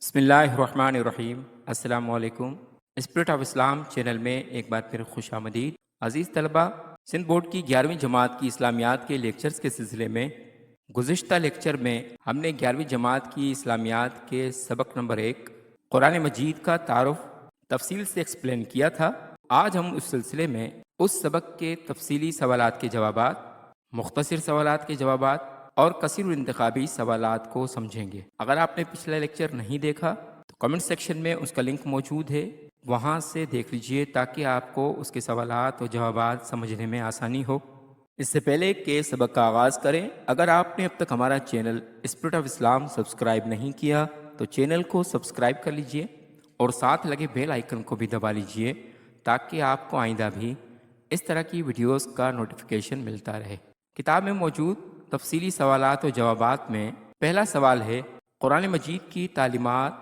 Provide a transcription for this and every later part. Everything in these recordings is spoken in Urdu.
بسم اللہ الرحمن الرحیم۔ السلام علیکم۔ اسپرٹ آف اسلام چینل میں ایک بار پھر خوش آمدید۔ عزیز طلبہ، سندھ بورڈ کی 11ویں جماعت کی اسلامیات کے لیکچرز کے سلسلے میں گزشتہ لیکچر میں ہم نے 11ویں جماعت کی اسلامیات کے سبق نمبر 1 قرآن مجید کا تعارف تفصیل سے ایکسپلین کیا تھا۔ آج ہم اس سلسلے میں اس سبق کے تفصیلی سوالات کے جوابات، مختصر سوالات کے جوابات اور کثیر الانتخابی سوالات کو سمجھیں گے۔ اگر آپ نے پچھلا لیکچر نہیں دیکھا تو کمنٹ سیکشن میں اس کا لنک موجود ہے، وہاں سے دیکھ لیجئے تاکہ آپ کو اس کے سوالات اور جوابات سمجھنے میں آسانی ہو۔ اس سے پہلے کہ سبق کا آغاز کریں، اگر آپ نے اب تک ہمارا channel spirit of Islam subscribe نہیں کیا تو چینل کو سبسکرائب کر لیجئے اور ساتھ لگے بیل آئیکن کو بھی دبا لیجئے تاکہ آپ کو آئندہ بھی اس طرح کی ویڈیوز کا نوٹیفیکیشن ملتا رہے۔ کتاب میں موجود تفصیلی سوالات و جوابات میں پہلا سوال ہے، قرآن مجید کی تعلیمات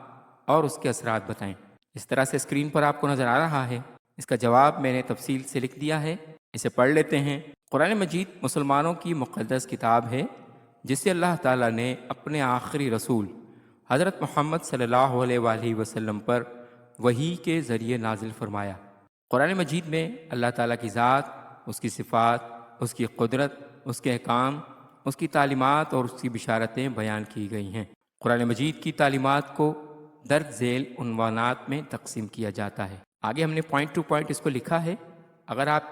اور اس کے اثرات بتائیں۔ اس طرح سے اسکرین پر آپ کو نظر آ رہا ہے۔ اس کا جواب میں نے تفصیل سے لکھ دیا ہے، اسے پڑھ لیتے ہیں۔ قرآن مجید مسلمانوں کی مقدس کتاب ہے جسے اللہ تعالیٰ نے اپنے آخری رسول حضرت محمد صلی اللہ علیہ وآلہ وسلم پر وحی کے ذریعے نازل فرمایا۔ قرآن مجید میں اللہ تعالیٰ کی ذات، اس کی صفات، اس کی قدرت، اس کے احکام، اس کی تعلیمات اور اس کی بشارتیں بیان کی گئی ہیں۔ قرآن مجید کی تعلیمات کو درج ذیل عنوانات میں تقسیم کیا جاتا ہے۔ آگے ہم نے پوائنٹ ٹو پوائنٹ اس کو لکھا ہے۔ اگر آپ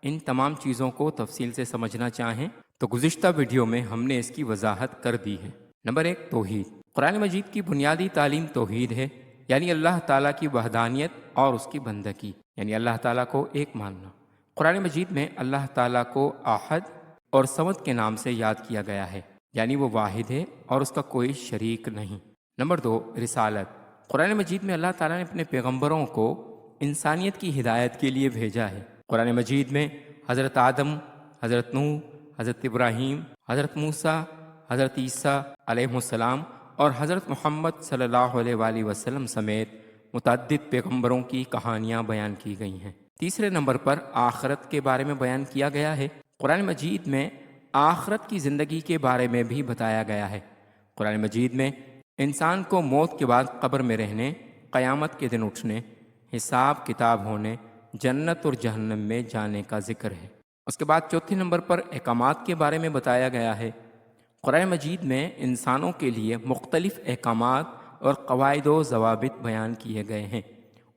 ان تمام چیزوں کو تفصیل سے سمجھنا چاہیں تو گزشتہ ویڈیو میں ہم نے اس کی وضاحت کر دی ہے۔ نمبر 1، توحید۔ قرآن مجید کی بنیادی تعلیم توحید ہے، یعنی اللہ تعالیٰ کی وحدانیت اور اس کی بندگی، یعنی اللہ تعالیٰ کو ایک ماننا۔ قرآن مجید میں اللہ تعالیٰ کو احد اور صمد کے نام سے یاد کیا گیا ہے، یعنی وہ واحد ہے اور اس کا کوئی شریک نہیں۔ نمبر 2، رسالت۔ قرآن مجید میں اللہ تعالیٰ نے اپنے پیغمبروں کو انسانیت کی ہدایت کے لیے بھیجا ہے۔ قرآن مجید میں حضرت آدم، حضرت نوح، حضرت ابراہیم، حضرت موسیٰ، حضرت عیسیٰ علیہ السلام اور حضرت محمد صلی اللہ علیہ وآلہ وسلم سمیت متعدد پیغمبروں کی کہانیاں بیان کی گئی ہیں۔ تیسرے نمبر پر آخرت کے بارے میں بیان کیا گیا ہے۔ قرآن مجید میں آخرت کی زندگی کے بارے میں بھی بتایا گیا ہے۔ قرآن مجید میں انسان کو موت کے بعد قبر میں رہنے، قیامت کے دن اٹھنے، حساب کتاب ہونے، جنت اور جہنم میں جانے کا ذکر ہے۔ اس کے بعد چوتھے نمبر پر احکامات کے بارے میں بتایا گیا ہے۔ قرآن مجید میں انسانوں کے لیے مختلف احکامات اور قواعد و ضوابط بیان کیے گئے ہیں۔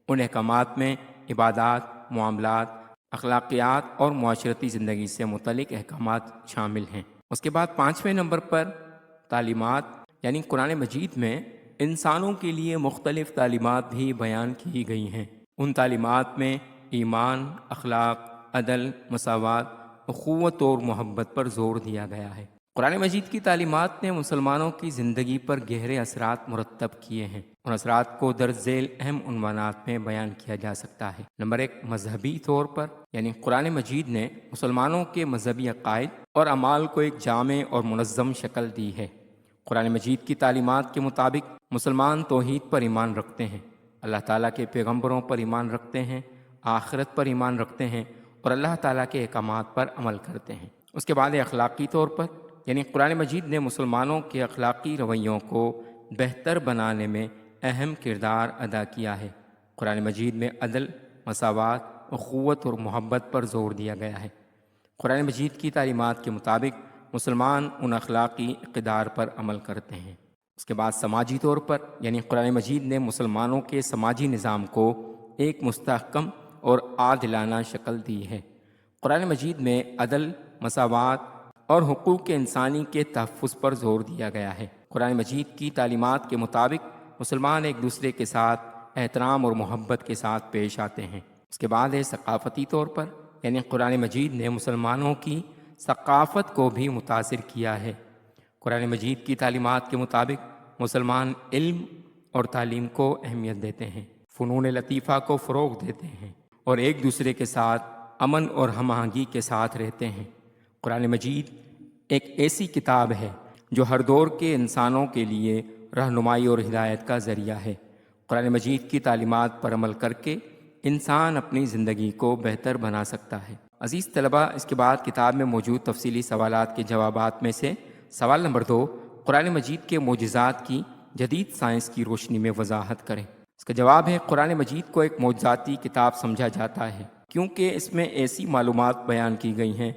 ان احکامات میں عبادات، معاملات، اخلاقیات اور معاشرتی زندگی سے متعلق احکامات شامل ہیں۔ اس کے بعد 5ویں نمبر پر تعلیمات، یعنی قرآن مجید میں انسانوں کے لیے مختلف تعلیمات بھی بیان کی گئی ہیں۔ ان تعلیمات میں ایمان، اخلاق، عدل، مساوات، اخوت اور محبت پر زور دیا گیا ہے۔ قرآن مجید کی تعلیمات نے مسلمانوں کی زندگی پر گہرے اثرات مرتب کیے ہیں۔ ان اثرات کو درج ذیل اہم عنوانات میں بیان کیا جا سکتا ہے۔ نمبر 1، مذہبی طور پر، یعنی قرآن مجید نے مسلمانوں کے مذہبی عقائد اور اعمال کو ایک جامع اور منظم شکل دی ہے۔ قرآن مجید کی تعلیمات کے مطابق مسلمان توحید پر ایمان رکھتے ہیں، اللہ تعالیٰ کے پیغمبروں پر ایمان رکھتے ہیں، آخرت پر ایمان رکھتے ہیں اور اللہ تعالیٰ کے احکامات پر عمل کرتے ہیں۔ اس کے بعد اخلاقی طور پر، یعنی قرآن مجید نے مسلمانوں کے اخلاقی رویوں کو بہتر بنانے میں اہم کردار ادا کیا ہے۔ قرآن مجید میں عدل، مساوات، اخوت اور محبت پر زور دیا گیا ہے۔ قرآن مجید کی تعلیمات کے مطابق مسلمان ان اخلاقی اقدار پر عمل کرتے ہیں۔ اس کے بعد سماجی طور پر، یعنی قرآن مجید نے مسلمانوں کے سماجی نظام کو ایک مستحکم اور عادلانہ شکل دی ہے۔ قرآن مجید میں عدل، مساوات اور حقوق انسانی کے تحفظ پر زور دیا گیا ہے۔ قرآن مجید کی تعلیمات کے مطابق مسلمان ایک دوسرے کے ساتھ احترام اور محبت کے ساتھ پیش آتے ہیں۔ اس کے بعد ہے ثقافتی طور پر، یعنی قرآن مجید نے مسلمانوں کی ثقافت کو بھی متاثر کیا ہے۔ قرآن مجید کی تعلیمات کے مطابق مسلمان علم اور تعلیم کو اہمیت دیتے ہیں، فنون لطیفہ کو فروغ دیتے ہیں اور ایک دوسرے کے ساتھ امن اور ہم آہنگی کے ساتھ رہتے ہیں۔ قرآن مجید ایک ایسی کتاب ہے جو ہر دور کے انسانوں کے لیے رہنمائی اور ہدایت کا ذریعہ ہے۔ قرآن مجید کی تعلیمات پر عمل کر کے انسان اپنی زندگی کو بہتر بنا سکتا ہے۔ عزیز طلبہ، اس کے بعد کتاب میں موجود تفصیلی سوالات کے جوابات میں سے سوال نمبر 2، قرآن مجید کے معجزات کی جدید سائنس کی روشنی میں وضاحت کریں؟ اس کا جواب ہے قرآن مجید کو ایک معجزاتی کتاب سمجھا جاتا ہے کیونکہ اس میں ایسی معلومات بیان کی گئی ہیں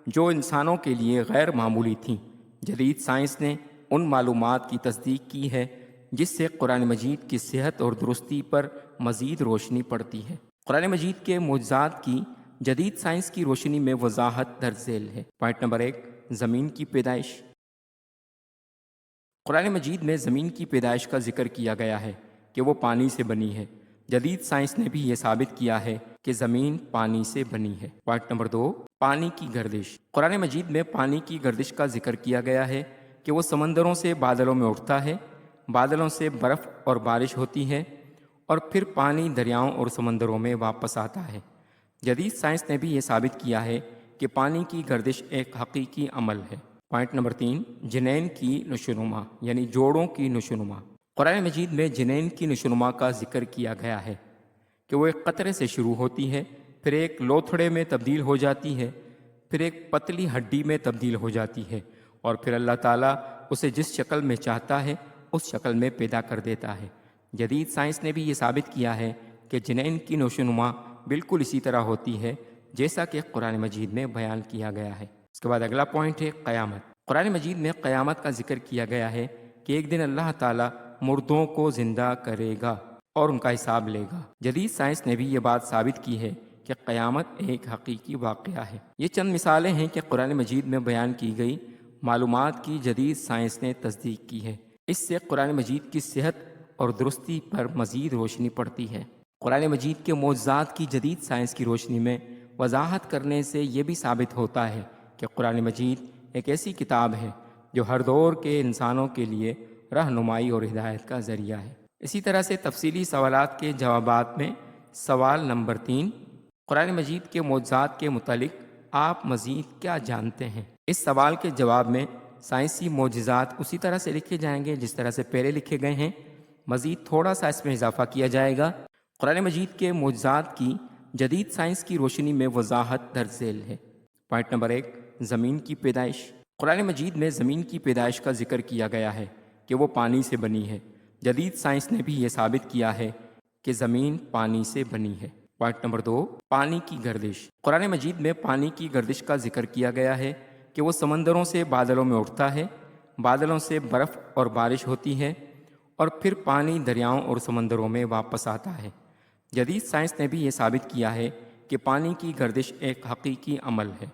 جو انسانوں کے لیے غیر معمولی تھیں۔ جدید سائنس نے ان معلومات کی تصدیق کی ہے جس سے قرآن مجید کی صحت اور درستی پر مزید روشنی پڑتی ہے۔ قرآن مجید کے معجزات کی جدید سائنس کی روشنی میں وضاحت درج ذیل ہے۔ پوائنٹ نمبر 1، زمین کی پیدائش۔ قرآن مجید میں زمین کی پیدائش کا ذکر کیا گیا ہے کہ وہ پانی سے بنی ہے۔ جدید سائنس نے بھی یہ ثابت کیا ہے کہ زمین پانی سے بنی ہے۔ پوائنٹ نمبر 2، پانی کی گردش۔ قرآن مجید میں پانی کی گردش کا ذکر کیا گیا ہے کہ وہ سمندروں سے بادلوں میں اٹھتا ہے، بادلوں سے برف اور بارش ہوتی ہے اور پھر پانی دریاؤں اور سمندروں میں واپس آتا ہے۔ جدید سائنس نے بھی یہ ثابت کیا ہے کہ پانی کی گردش ایک حقیقی عمل ہے۔ پوائنٹ نمبر 3، جنین کی نشوونما یعنی جوڑوں کی نشوونما۔ قرآن مجید میں جنین کی نشوونما کا ذکر کیا گیا ہے کہ وہ ایک قطرے سے شروع ہوتی ہے، پھر ایک لوتھڑے میں تبدیل ہو جاتی ہے، پھر ایک پتلی ہڈی میں تبدیل ہو جاتی ہے اور پھر اللہ تعالیٰ اسے جس شکل میں چاہتا ہے اس شکل میں پیدا کر دیتا ہے۔ جدید سائنس نے بھی یہ ثابت کیا ہے کہ جنین کی نشوونما بالکل اسی طرح ہوتی ہے جیسا کہ قرآن مجید میں بیان کیا گیا ہے۔ اس کے بعد اگلا پوائنٹ ہے قیامت۔ قرآن مجید میں قیامت کا ذکر کیا گیا ہے کہ ایک دن اللہ تعالیٰ مردوں کو زندہ کرے گا اور ان کا حساب لے گا۔ جدید سائنس نے بھی یہ بات ثابت کی ہے کہ قیامت ایک حقیقی واقعہ ہے۔ یہ چند مثالیں ہیں کہ قرآن مجید میں بیان کی گئی معلومات کی جدید سائنس نے تصدیق کی ہے۔ اس سے قرآن مجید کی صحت اور درستی پر مزید روشنی پڑتی ہے۔ قرآن مجید کے معجزات کی جدید سائنس کی روشنی میں وضاحت کرنے سے یہ بھی ثابت ہوتا ہے کہ قرآن مجید ایک ایسی کتاب ہے جو ہر دور کے انسانوں کے لیے رہنمائی اور ہدایت کا ذریعہ ہے۔ اسی طرح سے تفصیلی سوالات کے جوابات میں سوال نمبر 3، قرآن مجید کے معجزات کے متعلق آپ مزید کیا جانتے ہیں؟ اس سوال کے جواب میں سائنسی معجزات اسی طرح سے لکھے جائیں گے جس طرح سے پہلے لکھے گئے ہیں، مزید تھوڑا سا اس میں اضافہ کیا جائے گا۔ قرآن مجید کے معجزات کی جدید سائنس کی روشنی میں وضاحت درج ذیل ہے۔ پوائنٹ نمبر 1، زمین کی پیدائش۔ قرآن مجید میں زمین کی پیدائش کا ذکر کیا گیا ہے کہ وہ پانی سے بنی ہے۔ جدید سائنس نے بھی یہ ثابت کیا ہے کہ زمین پانی سے بنی ہے۔ پوائنٹ نمبر 2، پانی کی گردش۔ قرآن مجید میں پانی کی گردش کا ذکر کیا گیا ہے کہ وہ سمندروں سے بادلوں میں اٹھتا ہے، بادلوں سے برف اور بارش ہوتی ہے اور پھر پانی دریاؤں اور سمندروں میں واپس آتا ہے۔ جدید سائنس نے بھی یہ ثابت کیا ہے کہ پانی کی گردش ایک حقیقی عمل ہے۔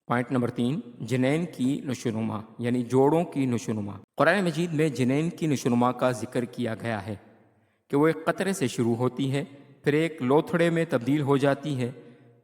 پوائنٹ نمبر 3، جنین کی نشوونما یعنی جوڑوں کی نشوونما۔ قرآن مجید میں جنین کی نشوونما کا ذکر کیا گیا ہے کہ وہ ایک قطرے سے شروع ہوتی ہے، پھر ایک لوتھڑے میں تبدیل ہو جاتی ہے،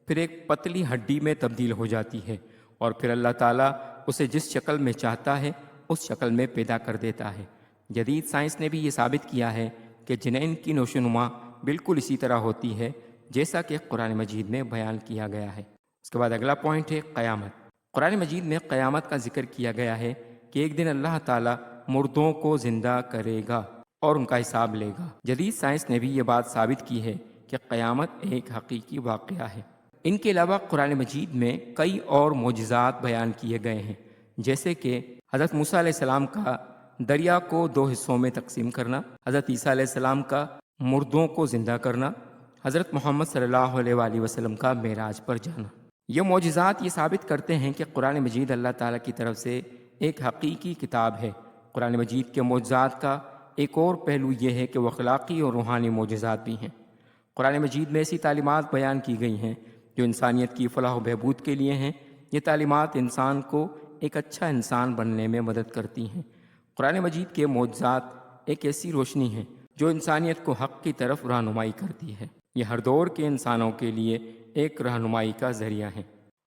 پھر ایک پتلی ہڈی میں تبدیل ہو جاتی ہے اور پھر اللہ تعالیٰ اسے جس شکل میں چاہتا ہے اس شکل میں پیدا کر دیتا ہے۔ جدید سائنس نے بھی یہ ثابت کیا ہے کہ جنین کی نشوونما بالکل اسی طرح ہوتی ہے جیسا کہ قرآن مجید میں بیان کیا گیا ہے۔ اس کے بعد اگلا پوائنٹ ہے قیامت۔ قرآن مجید میں قیامت کا ذکر کیا گیا ہے کہ ایک دن اللہ تعالیٰ مردوں کو زندہ کرے گا اور ان کا حساب لے گا۔ جدید سائنس نے بھی یہ بات ثابت کی ہے کہ قیامت ایک حقیقی واقعہ ہے۔ ان کے علاوہ قرآن مجید میں کئی اور معجزات بیان کیے گئے ہیں، جیسے کہ حضرت موسیٰ علیہ السلام کا دریا کو 2 حصوں میں تقسیم کرنا، حضرت عیسیٰ علیہ السلام کا مردوں کو زندہ کرنا، حضرت محمد صلی اللہ علیہ وآلہ وسلم کا معراج پر جانا۔ یہ معجزات یہ ثابت کرتے ہیں کہ قرآن مجید اللہ تعالیٰ کی طرف سے ایک حقیقی کتاب ہے۔ قرآن مجید کے معجزات کا ایک اور پہلو یہ ہے کہ وہ اخلاقی اور روحانی معجزات بھی ہیں۔ قرآن مجید میں ایسی تعلیمات بیان کی گئی ہیں جو انسانیت کی فلاح و بہبود کے لیے ہیں۔ یہ تعلیمات انسان کو ایک اچھا انسان بننے میں مدد کرتی ہیں۔ قرآن مجید کے معجزات ایک ایسی روشنی ہے جو انسانیت کو حق کی طرف رہنمائی کرتی ہے۔ یہ ہر دور کے انسانوں کے لیے ایک رہنمائی کا ذریعہ ہے۔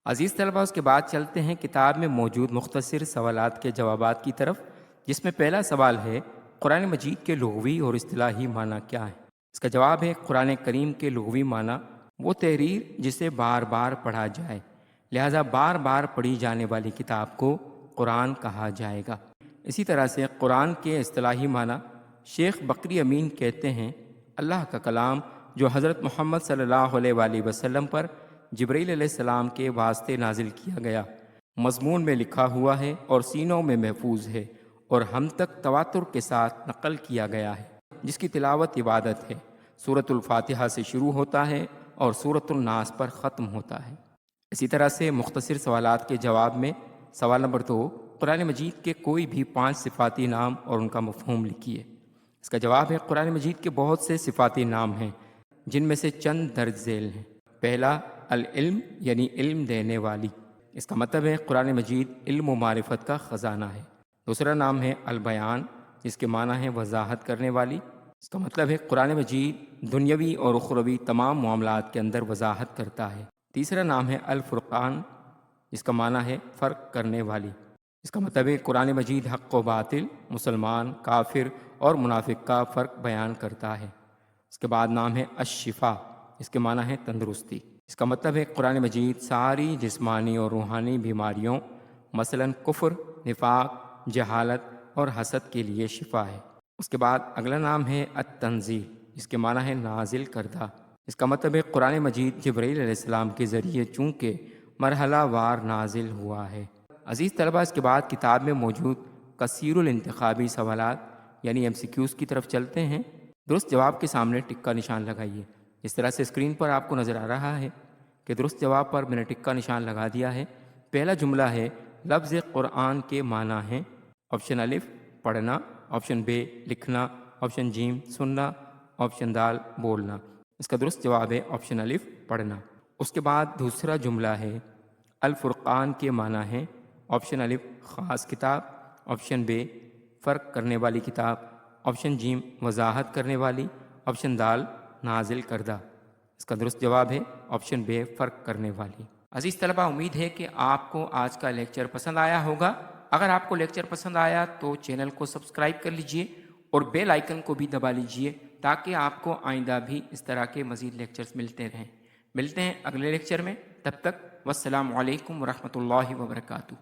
عزیز طلبہ، اس کے بعد چلتے ہیں کتاب میں موجود مختصر سوالات کے جوابات کی طرف، جس میں پہلا سوال ہے قرآن مجید کے لغوی اور اصطلاحی معنی کیا ہے؟ اس کا جواب ہے قرآن کریم کے لغوی معنی وہ تحریر جسے بار بار پڑھا جائے، لہذا بار بار پڑھی جانے والی کتاب کو قرآن کہا جائے گا۔ اسی طرح سے قرآن کے اصطلاحی معنی شیخ بکری امین کہتے ہیں اللہ کا کلام جو حضرت محمد صلی اللہ علیہ وآلہ وسلم پر جبرائیل علیہ السلام کے واسطے نازل کیا گیا، مضمون میں لکھا ہوا ہے اور سینوں میں محفوظ ہے اور ہم تک تواتر کے ساتھ نقل کیا گیا ہے، جس کی تلاوت عبادت ہے۔ سورۃ الفاتحہ سے شروع ہوتا ہے اور سورۃ الناس پر ختم ہوتا ہے۔ اسی طرح سے مختصر سوالات کے جواب میں سوال نمبر 2، قرآن مجید کے کوئی بھی 5 صفاتی نام اور ان کا مفہوم لکھیے۔ اس کا جواب ہے، قرآن مجید کے بہت سے صفاتی نام ہیں جن میں سے چند درج ذیل ہیں۔ پہلا، العلم یعنی علم دینے والی، اس کا مطلب ہے قرآن مجید علم و معرفت کا خزانہ ہے۔ دوسرا نام ہے البیان، جس کے معنی ہے وضاحت کرنے والی، اس کا مطلب ہے قرآن مجید دنیاوی اور اخروی تمام معاملات کے اندر وضاحت کرتا ہے۔ تیسرا نام ہے الفرقان، جس کا معنی ہے فرق کرنے والی، اس کا مطلب ہے قرآن مجید حق و باطل، مسلمان، کافر اور منافق کا فرق بیان کرتا ہے۔ اس کے بعد نام ہے الشفا، اس کے معنی ہے تندرستی، اس کا مطلب ہے قرآن مجید ساری جسمانی اور روحانی بیماریوں مثلا کفر، نفاق، جہالت اور حسد کے لیے شفا ہے۔ اس کے بعد اگلا نام ہے التنزیل، اس کے معنی ہے نازل کردہ، اس کا مطلب ہے قرآن مجید جبرائیل علیہ السلام کے ذریعے چونکہ مرحلہ وار نازل ہوا ہے۔ عزیز طلبہ، اس کے بعد کتاب میں موجود کثیر الانتخابی سوالات یعنی MCQs کی طرف چلتے ہیں۔ درست جواب کے سامنے ٹک کا نشان لگائیے۔ اس طرح سے اسکرین پر آپ کو نظر آ رہا ہے کہ درست جواب پر میں نے ٹک کا نشان لگا دیا ہے۔ پہلا جملہ ہے، لفظ قرآن کے معنی ہیں آپشن الف پڑھنا، آپشن بے لکھنا، آپشن جیم سننا، آپشن دال بولنا۔ اس کا درست جواب ہے آپشن الف پڑھنا۔ اس کے بعد دوسرا جملہ ہے، الفرقان کے معنی ہیں آپشن الف خاص کتاب، آپشن بے فرق کرنے والی کتاب، آپشن جیم وضاحت کرنے والی، آپشن دال نازل کردہ۔ اس کا درست جواب ہے آپشن بے فرق کرنے والی۔ عزیز طلبہ، امید ہے کہ آپ کو آج کا لیکچر پسند آیا ہوگا۔ اگر آپ کو لیکچر پسند آیا تو چینل کو سبسکرائب کر لیجئے اور بیل آئیکن کو بھی دبا لیجئے تاکہ آپ کو آئندہ بھی اس طرح کے مزید لیکچرز ملتے رہیں۔ ملتے ہیں اگلے لیکچر میں، تب تک والسلام علیکم ورحمۃ اللہ وبرکاتہ۔